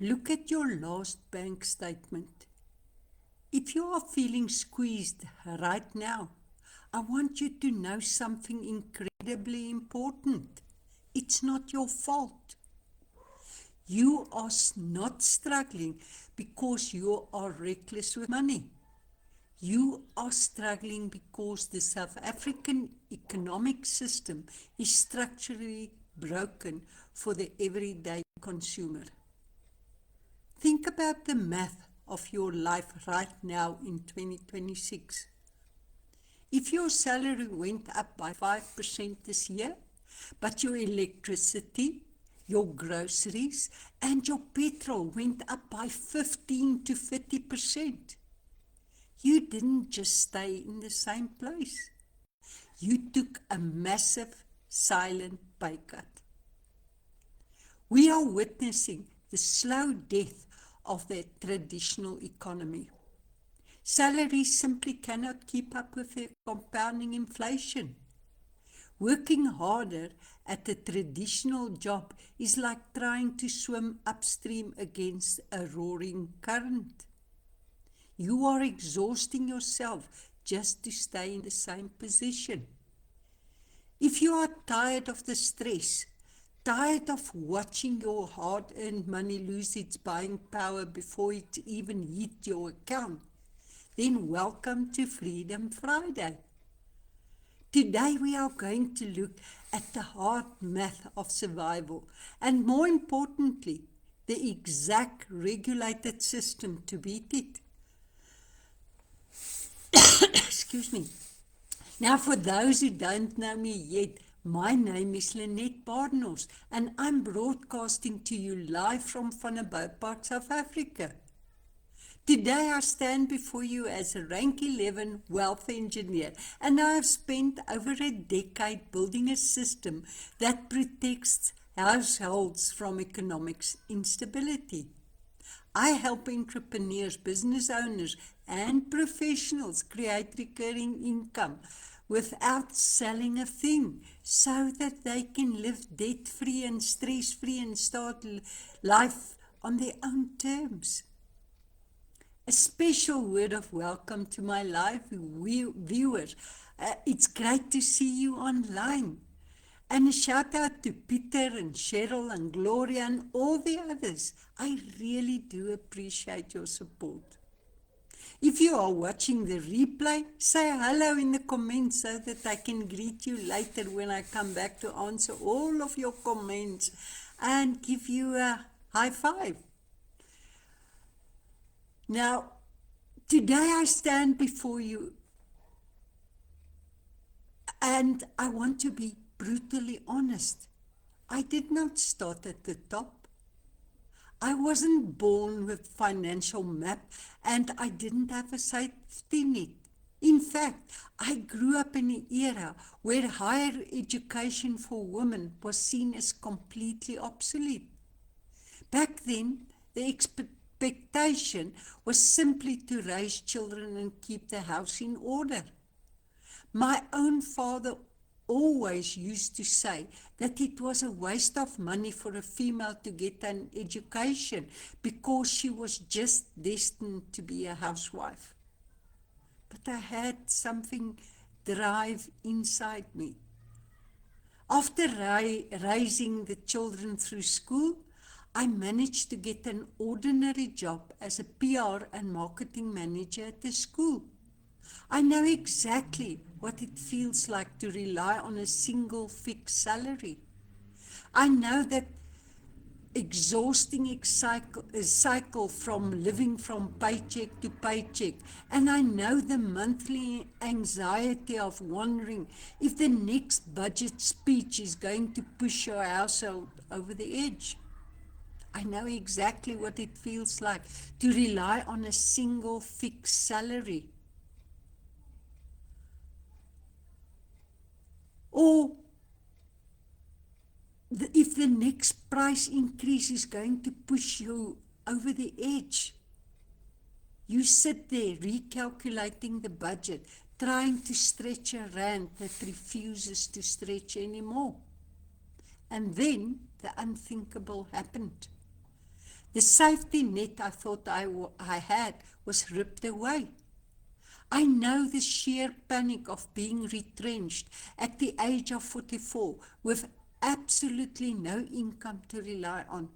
Look at your last bank statement. If you are feeling squeezed right now, I want you to know something incredibly important. It's not your fault. You are not struggling because you are reckless with money. You are struggling because the South African economic system is structurally broken for the everyday consumer. Think about the math of your life right now in 2026. If your salary went up by 5% this year, but your electricity, your groceries, and your petrol went up by 15 to 30%, you didn't just stay in the same place. You took a massive silent pay cut. We are witnessing the slow death of the traditional economy. Salaries simply cannot keep up with the compounding inflation. Working harder at a traditional job is like trying to swim upstream against a roaring current. You are exhausting yourself just to stay in the same position. If you are tired of the stress, tired of watching your hard-earned money lose its buying power before it even hit your account, then welcome to Freedom Friday. Today we are going to look at the hard math of survival and, more importantly, the exact regulated system to beat it. Excuse me. Now, for those who don't know me yet, my name is Lynette Barnhorst and I'm broadcasting to you live from Vanderbijlpark, South Africa. Today I stand before you as a rank 11 wealth engineer, and I have spent over a decade building a system that protects households from economic instability. I help entrepreneurs, business owners, and professionals create recurring income without selling a thing, so that they can live debt-free and stress-free and start life on their own terms. A special word of welcome to my live viewers. It's great to see you online. And a shout out to Peter and Cheryl and Gloria and all the others. I really do appreciate your support. If you are watching the replay, say hello in the comments so that I can greet you later when I come back to answer all of your comments and give you a high five. Now, today I stand before you and I want to be brutally honest. I did not start at the top. I wasn't born with financial map and I didn't have a safety net. In fact, I grew up in an era where higher education for women was seen as completely obsolete. Back then, the expectation was simply to raise children and keep the house in order. My own father always used to say that it was a waste of money for a female to get an education because she was just destined to be a housewife. But I had something drive inside me. After raising the children through school, I managed to get an ordinary job as a PR and marketing manager at the school. I know exactly what it feels like to rely on a single fixed salary. I know that exhausting cycle from living from paycheck to paycheck, and I know the monthly anxiety of wondering if the next budget speech is going to push your household over the edge. I know exactly what it feels like to rely on a single fixed salary. Or if the next price increase is going to push you over the edge. You sit there recalculating the budget, trying to stretch a rand that refuses to stretch anymore. And then the unthinkable happened. The safety net I thought I had was ripped away. I know the sheer panic of being retrenched at the age of 44 with absolutely no income to rely on.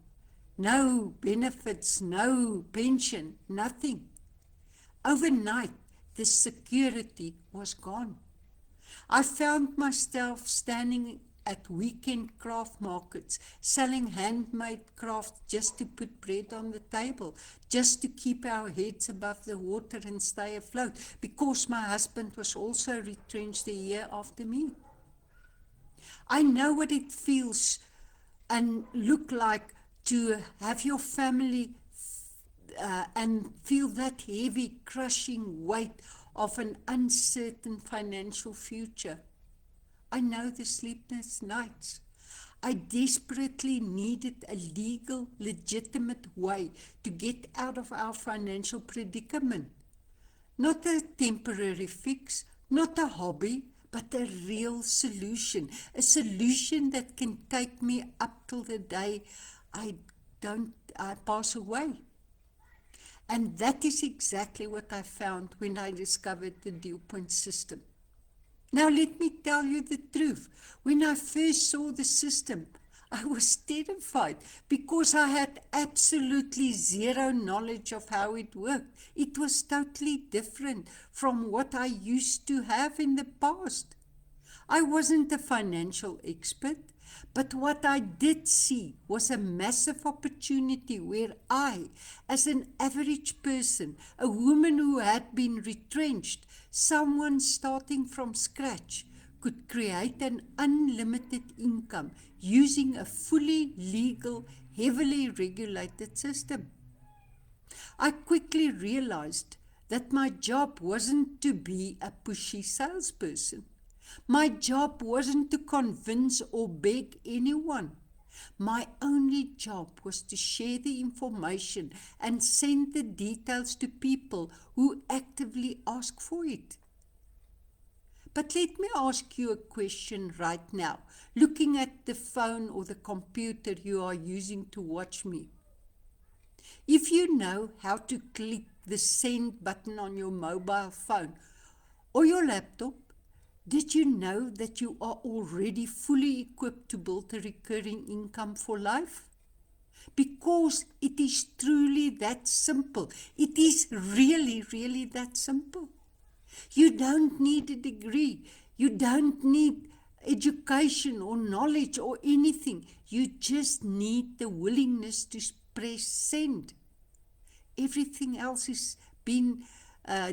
No benefits, no pension, nothing. Overnight, the security was gone. I found myself standing at weekend craft markets, selling handmade crafts just to put bread on the table, just to keep our heads above the water and stay afloat, because my husband was also retrenched a year after me. I know what it feels and look like to have your family and feel that heavy, crushing weight of an uncertain financial future. I know the sleepless nights. I desperately needed a legal, legitimate way to get out of our financial predicament. Not a temporary fix, not a hobby, but a real solution. A solution that can take me up till the day I pass away. And that is exactly what I found when I discovered the Dew Point system. Now let me tell you the truth. When I first saw the system, I was terrified because I had absolutely zero knowledge of how it worked. It was totally different from what I used to have in the past. I wasn't a financial expert, but what I did see was a massive opportunity where I, as an average person, a woman who had been retrenched, someone starting from scratch, could create an unlimited income using a fully legal, heavily regulated system. I quickly realized that my job wasn't to be a pushy salesperson. My job wasn't to convince or beg anyone. My only job was to share the information and send the details to people who actively ask for it. But let me ask you a question right now, looking at the phone or the computer you are using to watch me. If you know how to click the send button on your mobile phone or your laptop, did you know that you are already fully equipped to build a recurring income for life? Because it is truly that simple. It is really, really that simple. You don't need a degree. You don't need education or knowledge or anything. You just need the willingness to press send. Everything else is been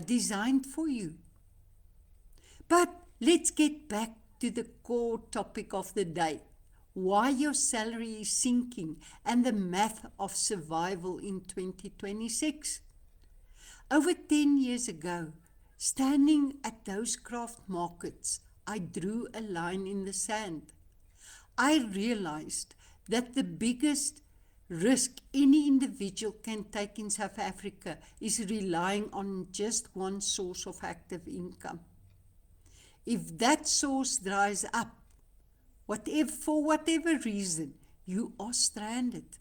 designed for you. But let's get back to the core topic of the day. Why your salary is sinking and the math of survival in 2026. Over 10 years ago, standing at those craft markets, I drew a line in the sand. I realized that the biggest risk any individual can take in South Africa is relying on just one source of active income. If that source dries up, for whatever reason, you are stranded.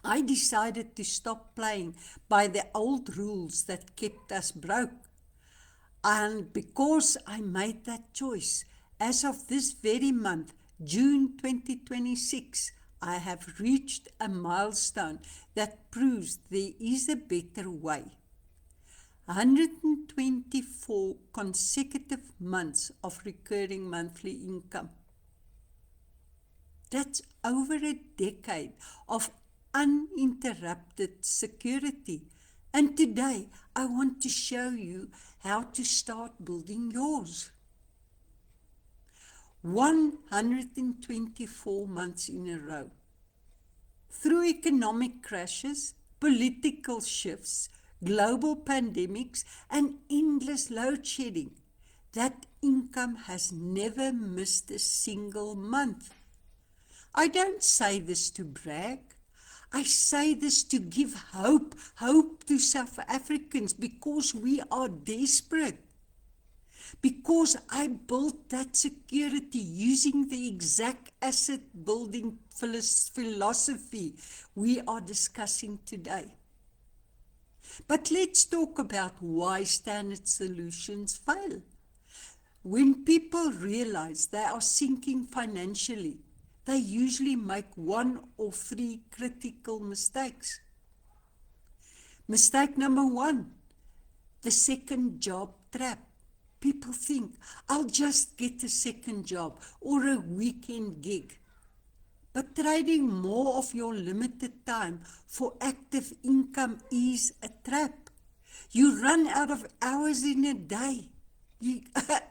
I decided to stop playing by the old rules that kept us broke. And because I made that choice, as of this very month, June 2026, I have reached a milestone that proves there is a better way. 124 consecutive months of recurring monthly income. That's over a decade of uninterrupted security. And today, I want to show you how to start building yours. 124 months in a row. Through economic crashes, political shifts, global pandemics, and endless load shedding, that income has never missed a single month. I don't say this to brag. I say this to give hope to South Africans because we are desperate. because I built that security using the exact asset building philosophy we are discussing today. But let's talk about why standard solutions fail. When people realize they are sinking financially, they usually make one or three critical mistakes. Mistake number one, the second job trap. People think, I'll just get a second job or a weekend gig. But trading more of your limited time for active income is a trap. You run out of hours in a day.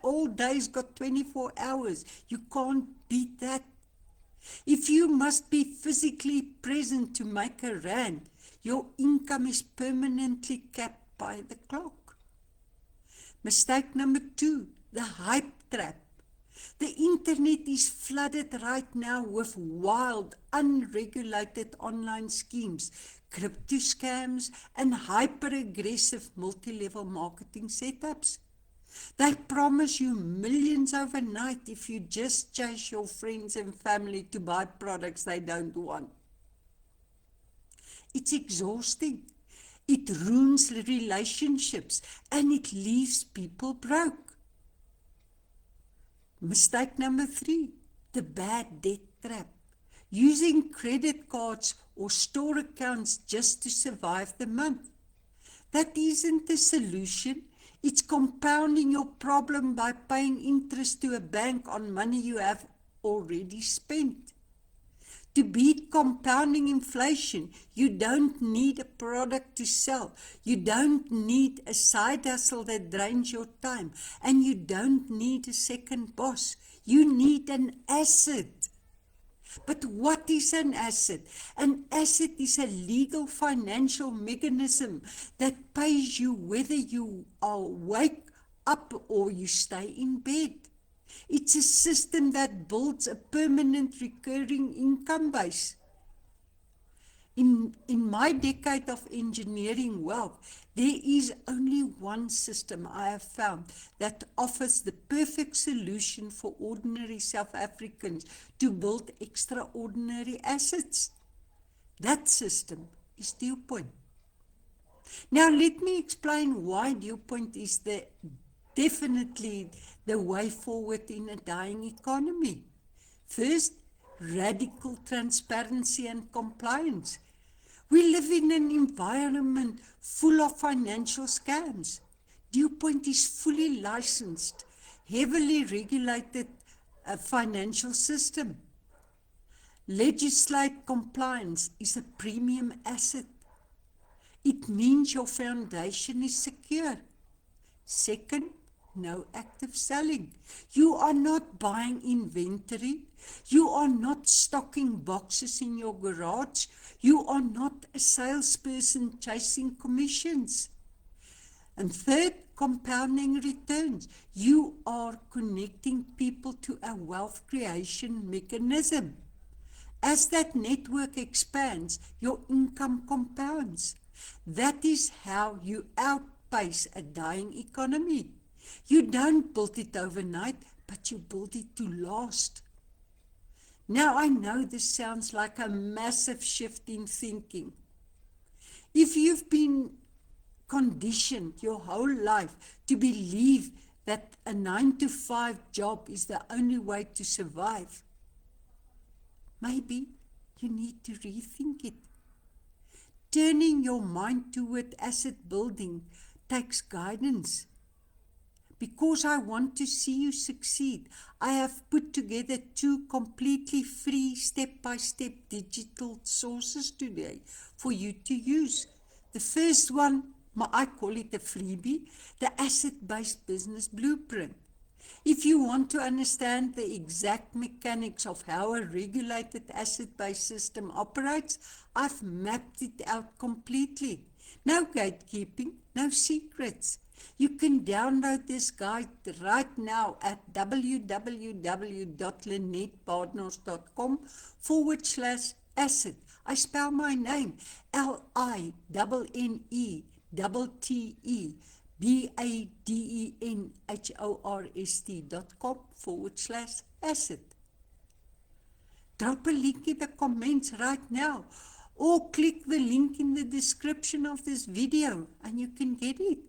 All days got 24 hours. You can't beat that. If you must be physically present to make a rand, your income is permanently capped by the clock. Mistake number two, the hype trap. The internet is flooded right now with wild, unregulated online schemes, crypto scams, and hyper-aggressive multi-level marketing setups. They promise you millions overnight if you just chase your friends and family to buy products they don't want. It's exhausting. It ruins relationships and it leaves people broke. Mistake number three, the bad debt trap. Using credit cards or store accounts just to survive the month. That isn't the solution. It's compounding your problem by paying interest to a bank on money you have already spent. To beat compounding inflation, you don't need a product to sell. You don't need a side hustle that drains your time. And you don't need a second boss. You need an asset. But what is an asset? An asset is a legal financial mechanism that pays you whether you are wake up or you stay in bed. It's a system that builds a permanent recurring income base. In my decade of engineering wealth, there is only one system I have found that offers the perfect solution for ordinary South Africans to build extraordinary assets. That system is DealPoint. Now let me explain why DealPoint is definitely the way forward in a dying economy. First, radical transparency and compliance. We live in an environment full of financial scams. DealPoint is fully licensed, heavily regulated financial system. Legislate compliance is a premium asset. It means your foundation is secure. Second, no active selling. You are not buying inventory. You are not stocking boxes in your garage. You are not a salesperson chasing commissions. And third, compounding returns. You are connecting people to a wealth creation mechanism. As that network expands, your income compounds. That is how you outpace a dying economy. You don't build it overnight, but you build it to last. Now I know this sounds like a massive shift in thinking. If you've been conditioned your whole life to believe that a 9-to-5 job is the only way to survive, maybe you need to rethink it. Turning your mind toward asset building takes guidance. Because I want to see you succeed, I have put together 2 completely free step-by-step digital sources today for you to use. The first one, I call it a freebie, the Asset-Based Business Blueprint. If you want to understand the exact mechanics of how a regulated asset-based system operates, I've mapped it out completely. No gatekeeping, no secrets. You can download this guide right now at www.lynettepartners.com/asset. I spell my name, LINNETTE, BADENHORST.com/asset. Drop a link in the comments right now, or click the link in the description of this video and you can get it.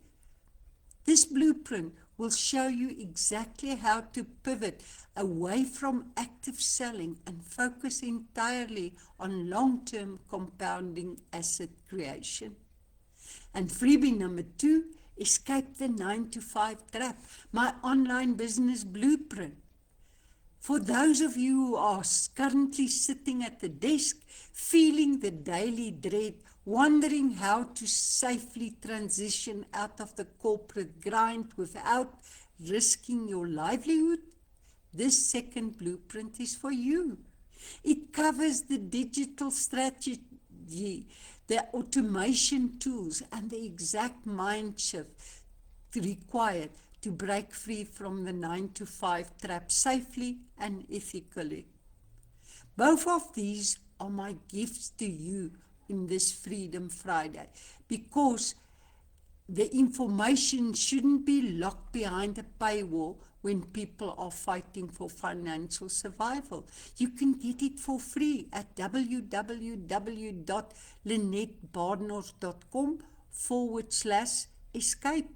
This blueprint will show you exactly how to pivot away from active selling and focus entirely on long-term compounding asset creation. And freebie number 2, Escape the 9-to-5 Trap, my online business blueprint. For those of you who are currently sitting at the desk, feeling the daily dread, wondering how to safely transition out of the corporate grind without risking your livelihood, this second blueprint is for you. It covers the digital strategy, the automation tools, and the exact mind shift required to break free from the 9-to-5 trap safely and ethically. Both of these are my gifts to you in this Freedom Friday, because the information shouldn't be locked behind a paywall when people are fighting for financial survival. You can get it for free at www.lynettebaardnors.com/escape.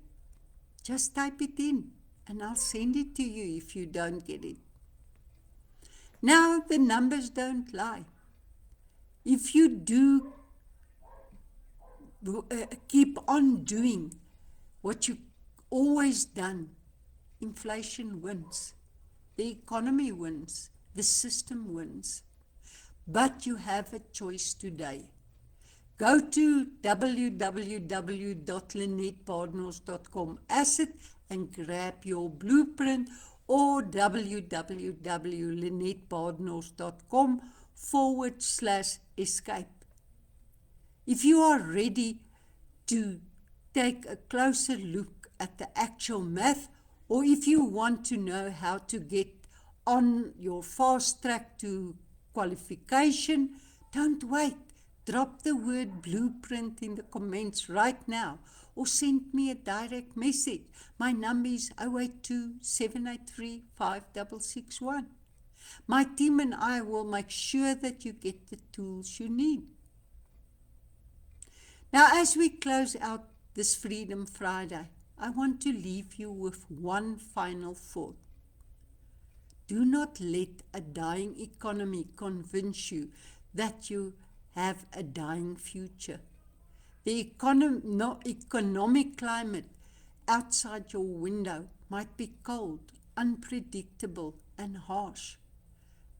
Just type it in and I'll send it to you if you don't get it. Now, the numbers don't lie. If you do keep on doing what you've always done, inflation wins, the economy wins, the system wins. But you have a choice today. Go to www.lynettebaardnors.com/asset and grab your blueprint, or www.lynettebaardnors.com/escape. If you are ready to take a closer look at the actual math, or if you want to know how to get on your fast track to qualification, don't wait. Drop the word blueprint in the comments right now, or send me a direct message. My number is 082-783-5661. My team and I will make sure that you get the tools you need. Now, as we close out this Freedom Friday, I want to leave you with one final thought. Do not let a dying economy convince you that you have a dying future. The economic climate outside your window might be cold, unpredictable, and harsh,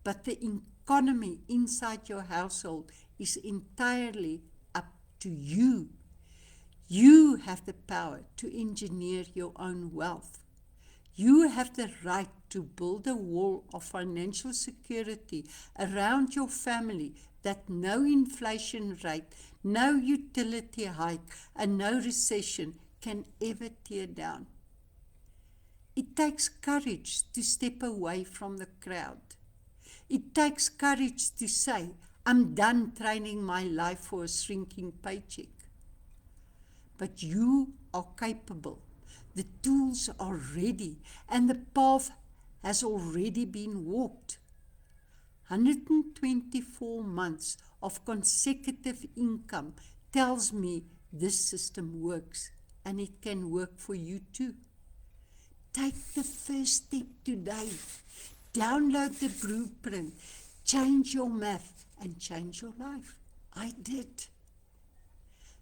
but the economy inside your household is entirely up to you. You have the power to engineer your own wealth. You have the right to build a wall of financial security around your family that no inflation rate, no utility hike, and no recession can ever tear down. It takes courage to step away from the crowd. It takes courage to say, I'm done training my life for a shrinking paycheck. But you are capable. The tools are ready, and the path has already been walked. 124 months of consecutive income tells me this system works, and it can work for you too. Take the first step today. Download the blueprint, change your math, and change your life. I did.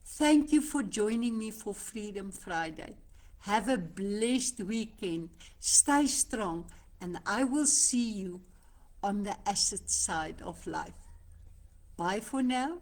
Thank you for joining me for Freedom Friday. Have a blessed weekend. Stay strong, and I will see you on the asset side of life. Bye for now.